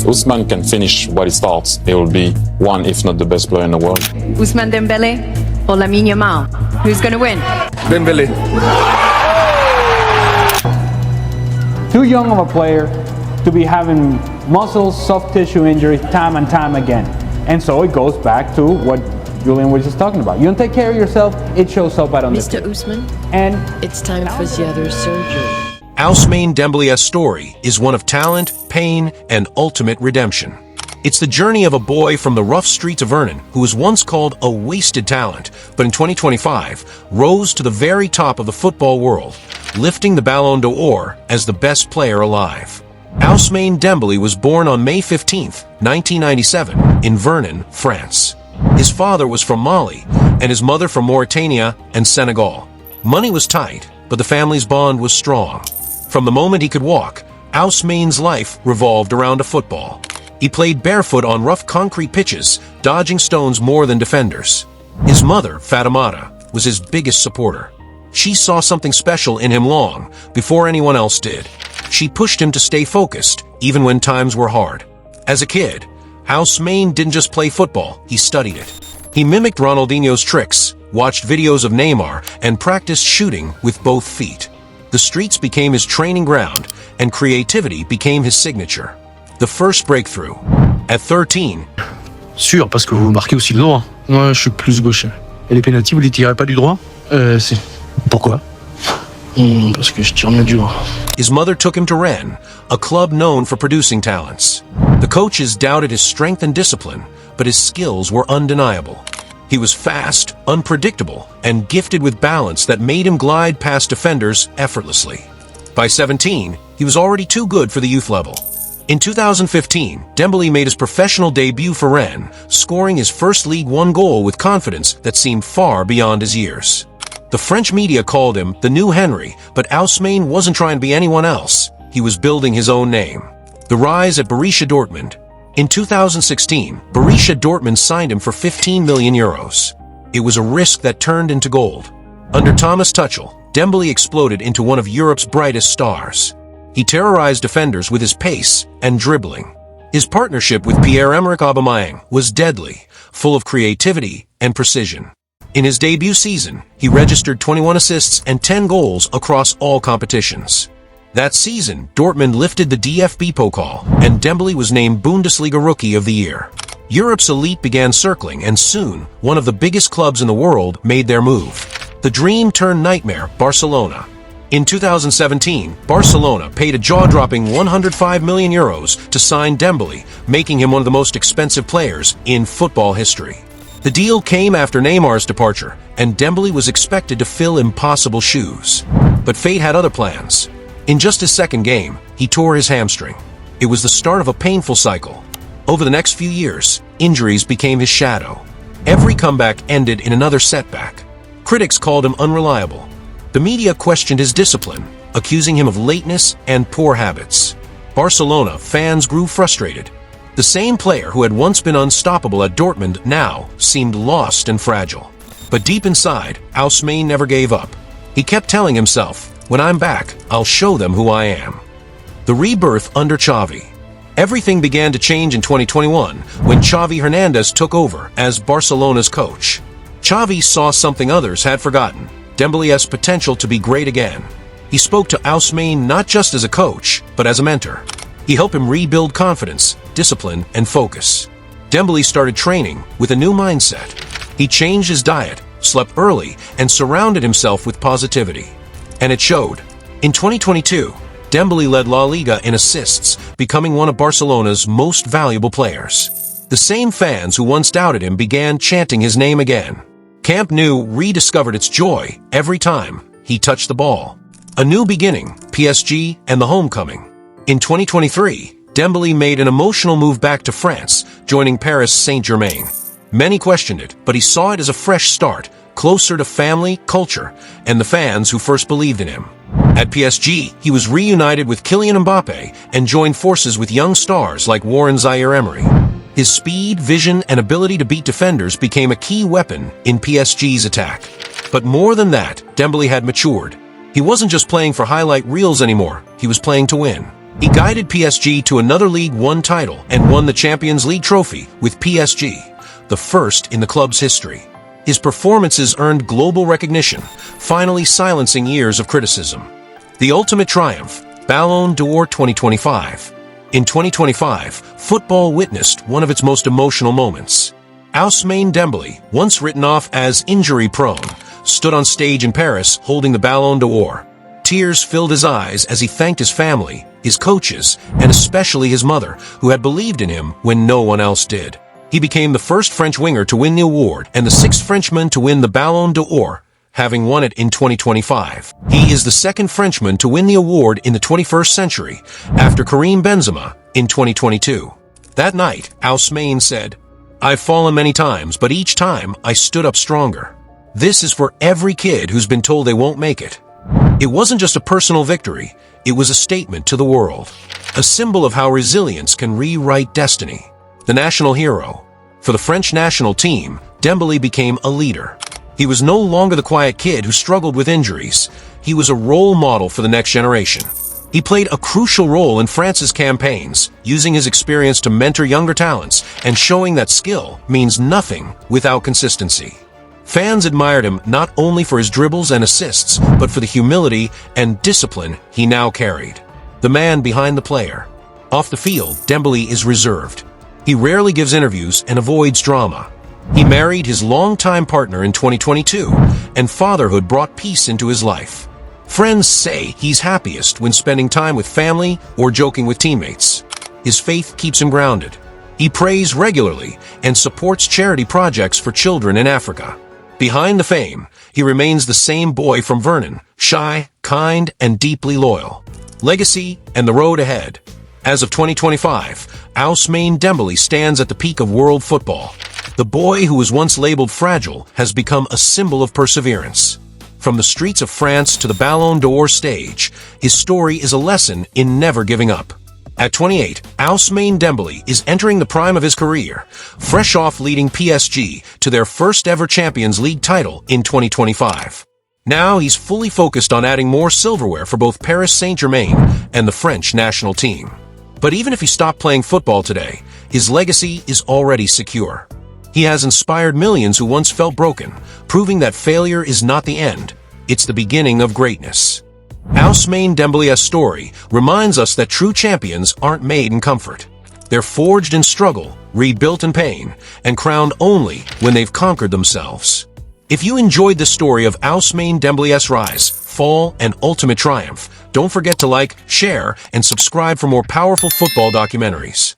Ousmane can finish what he starts, he will be one, if not the best player in the world. Ousmane Dembélé or Lamine Yamal? Who's going to win? Dembélé. Too young of a player to be having muscle, soft tissue injuries time and time again. And so it goes back to what Julian was just talking about. You don't take care of yourself, it shows up on the Mr. Ousmane, and it's time for the other surgery. Ousmane Dembélé's story is one of talent, pain, and ultimate redemption. It's the journey of a boy from the rough streets of Rennes who was once called a wasted talent, but in 2025 rose to the very top of the football world, lifting the Ballon d'Or as the best player alive. Ousmane Dembélé was born on May 15, 1997, in Rennes, France. His father was from Mali, and his mother from Mauritania and Senegal. Money was tight, but the family's bond was strong. From the moment he could walk, Ousmane's life revolved around a football. He played barefoot on rough concrete pitches, dodging stones more than defenders. His mother, Fatimata, was his biggest supporter. She saw something special in him long before anyone else did. She pushed him to stay focused, even when times were hard. As a kid, Ousmane didn't just play football, he studied it. He mimicked Ronaldinho's tricks, watched videos of Neymar, and practiced shooting with both feet. The streets became his training ground, and creativity became his signature. The first breakthrough. At 13, Sûr, parce que vous marquez aussi le droit. Moi, je suis plus gaucher. Et les pénaltys, vous les tirez pas du droit? Si. Pourquoi? Parce que je tire mieux du droit. his mother took him to Rennes, a club known for producing talents. The coaches doubted his strength and discipline, but his skills were undeniable. He was fast, unpredictable, and gifted with balance that made him glide past defenders effortlessly. By 17, he was already too good for the youth level. In 2015, Dembélé made his professional debut for Rennes, scoring his first League One goal with confidence that seemed far beyond his years. The French media called him the new Henry, but Ousmane wasn't trying to be anyone else. He was building his own name. The rise at Borussia Dortmund. In 2016, Borussia Dortmund signed him for €15 million. It was a risk that turned into gold. Under Thomas Tuchel, Dembélé exploded into one of Europe's brightest stars. He terrorized defenders with his pace and dribbling. His partnership with Pierre-Emerick Aubameyang was deadly, full of creativity and precision. In his debut season, he registered 21 assists and 10 goals across all competitions. That season, Dortmund lifted the DFB Pokal, and Dembélé was named Bundesliga Rookie of the Year. Europe's elite began circling, and soon, one of the biggest clubs in the world made their move. The dream turned nightmare, Barcelona. In 2017, Barcelona paid a jaw-dropping €105 million to sign Dembélé, making him one of the most expensive players in football history. The deal came after Neymar's departure, and Dembélé was expected to fill impossible shoes. But fate had other plans. In just his second game, he tore his hamstring. It was the start of a painful cycle. Over the next few years, injuries became his shadow. Every comeback ended in another setback. Critics called him unreliable. The media questioned his discipline, accusing him of lateness and poor habits. Barcelona fans grew frustrated. The same player who had once been unstoppable at Dortmund now seemed lost and fragile. But deep inside, Ousmane never gave up. He kept telling himself, "When I'm back, I'll show them who I am." The rebirth under Xavi. Everything began to change in 2021 when Xavi Hernandez took over as Barcelona's coach. Xavi saw something others had forgotten: Dembélé's potential to be great again. He spoke to Ousmane not just as a coach, but as a mentor. He helped him rebuild confidence, discipline, and focus. Dembélé started training with a new mindset. He changed his diet, slept early, and surrounded himself with positivity. And it showed. In 2022, Dembélé led La Liga in assists, becoming one of Barcelona's most valuable players. The same fans who once doubted him began chanting his name again. Camp Nou rediscovered its joy every time he touched the ball. A new beginning, PSG, and the homecoming. In 2023, Dembélé made an emotional move back to France, joining Paris Saint-Germain. Many questioned it, but he saw it as a fresh start, closer to family, culture, and the fans who first believed in him. At PSG, he was reunited with Kylian Mbappé and joined forces with young stars like Warren Zaïre-Emery. His speed, vision, and ability to beat defenders became a key weapon in PSG's attack. But more than that, Dembélé had matured. He wasn't just playing for highlight reels anymore, he was playing to win. He guided PSG to another League One title and won the Champions League trophy with PSG, the first in the club's history. His performances earned global recognition, finally silencing years of criticism. The ultimate triumph, Ballon d'Or 2025. In 2025, football witnessed one of its most emotional moments. Ousmane Dembélé, once written off as injury-prone, stood on stage in Paris holding the Ballon d'Or. Tears filled his eyes as he thanked his family, his coaches, and especially his mother, who had believed in him when no one else did. He became the first French winger to win the award and the sixth Frenchman to win the Ballon d'Or, having won it in 2025. He is the second Frenchman to win the award in the 21st century, after Karim Benzema in 2022. That night, Ousmane said, "I've fallen many times, but each time I stood up stronger." This is for every kid who's been told they won't make it. It wasn't just a personal victory, it was a statement to the world. A symbol of how resilience can rewrite destiny. The national hero. For the French national team, Dembélé became a leader. He was no longer the quiet kid who struggled with injuries. He was a role model for the next generation. He played a crucial role in France's campaigns, using his experience to mentor younger talents and showing that skill means nothing without consistency. Fans admired him not only for his dribbles and assists, but for the humility and discipline he now carried. The man behind the player. Off the field, Dembélé is reserved. He rarely gives interviews and avoids drama. He married his longtime partner in 2022, and fatherhood brought peace into his life. Friends say he's happiest when spending time with family or joking with teammates. His faith keeps him grounded. He prays regularly and supports charity projects for children in Africa. Behind the fame, he remains the same boy from Rennes, shy, kind, and deeply loyal. Legacy and the road ahead. As of 2025, Ousmane Dembélé stands at the peak of world football. The boy who was once labeled fragile has become a symbol of perseverance. From the streets of France to the Ballon d'Or stage, his story is a lesson in never giving up. At 28, Ousmane Dembélé is entering the prime of his career, fresh off leading PSG to their first ever Champions League title in 2025. Now he's fully focused on adding more silverware for both Paris Saint-Germain and the French national team. But even if he stopped playing football today, his legacy is already secure. He has inspired millions who once felt broken, proving that failure is not the end, it's the beginning of greatness. Ousmane Dembélé's story reminds us that true champions aren't made in comfort. They're forged in struggle, rebuilt in pain, and crowned only when they've conquered themselves. If you enjoyed the story of Ousmane Dembélé's rise, fall, and ultimate triumph, don't forget to like, share, and subscribe for more powerful football documentaries.